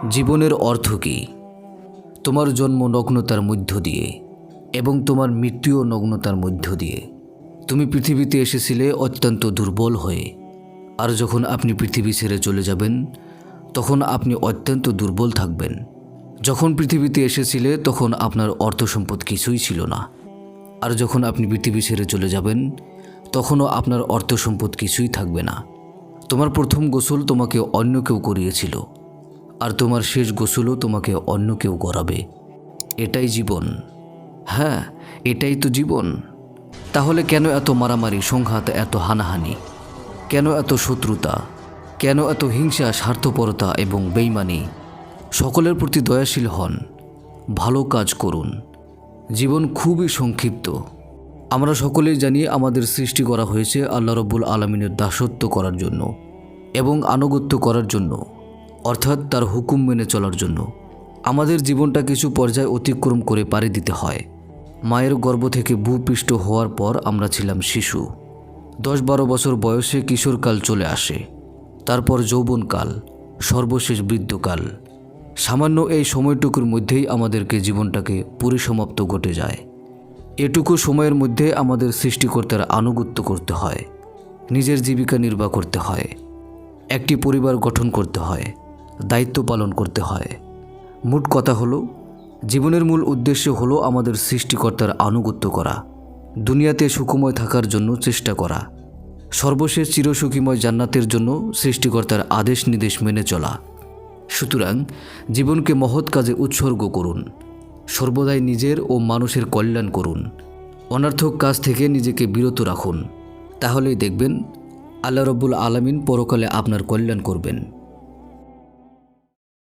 জীবনের অর্থ কী? তোমার জন্ম নগ্নতার মধ্য দিয়ে এবং তোমার মৃত্যুও নগ্নতার মধ্য দিয়ে। তুমি পৃথিবীতে এসেছিলে অত্যন্ত দুর্বল হয়ে, আর যখন আপনি পৃথিবী ছেড়ে চলে যাবেন তখন আপনি অত্যন্ত দুর্বল থাকবেন। যখন পৃথিবীতে এসেছিলে তখন আপনার অর্থ সম্পদ কিছুই ছিল না, আর যখন আপনি পৃথিবী ছেড়ে চলে যাবেন তখনও আপনার অর্থ সম্পদ কিছুই থাকবে না। তোমার প্রথম গোসল তোমাকে অন্য কেউ করিয়েছিল, আর তোমার শেষ গোসলও তোমাকে অন্য কেউ করাবে। এটাই জীবন। হ্যাঁ, এটাই তো জীবন। তাহলে কেন এত মারামারি, সংঘাত, এত হানাহানি? কেন এত শত্রুতা? কেন এত হিংসা, স্বার্থপরতা এবং বেইমানি? সকলের প্রতি দয়াশীল হন, ভালো কাজ করুন। জীবন খুবই সংক্ষিপ্ত। আমরা সকলেই জানি আমাদের সৃষ্টি করা হয়েছে আল্লাহ রব্বুল আলামিনের দাসত্ব করার জন্য এবং আনুগত্য করার জন্য, অর্থাৎ তার হুকুম মেনে চলার জন্য। আমাদের জীবনটা কিছু পর্যায় অতিক্রম করে পাড়ি দিতে হয়। মায়ের গর্ভ থেকে ভূপৃষ্ঠ হওয়ার পর আমরা ছিলাম শিশু। 10-12 বছর বয়সে কিশোরকাল চলে আসে, তারপর যৌবনকাল, সর্বশেষ বৃদ্ধকাল। সামান্য এই সময়টুকুর মধ্যেই আমাদেরকে জীবনটাকে পরিসমাপ্ত ঘটে যায়। এটুকু সময়ের মধ্যে আমাদের সৃষ্টিকর্তার আনুগত্য করতে হয়, নিজের জীবিকা নির্বাহ করতে হয়, একটি পরিবার গঠন করতে হয়, দায়িত্ব পালন করতে হয়। মোট কথা হলো, জীবনের মূল উদ্দেশ্য হলো আমাদের সৃষ্টিকর্তার আনুগত্য করা, দুনিয়াতে সুখময় থাকার জন্য চেষ্টা করা, সর্বশেষ চিরসুখীময় জান্নাতের জন্য সৃষ্টিকর্তার আদেশ নির্দেশ মেনে চলা। সুতরাং জীবনকে মহৎ কাজে উৎসর্গ করুন, সর্বদাই নিজের ও মানুষের কল্যাণ করুন, অনর্থক কাজ থেকে নিজেকে বিরত রাখুন। তাহলেই দেখবেন আল্লাহ রব্বুল আলামিন পরকালে আপনার কল্যাণ করবেন।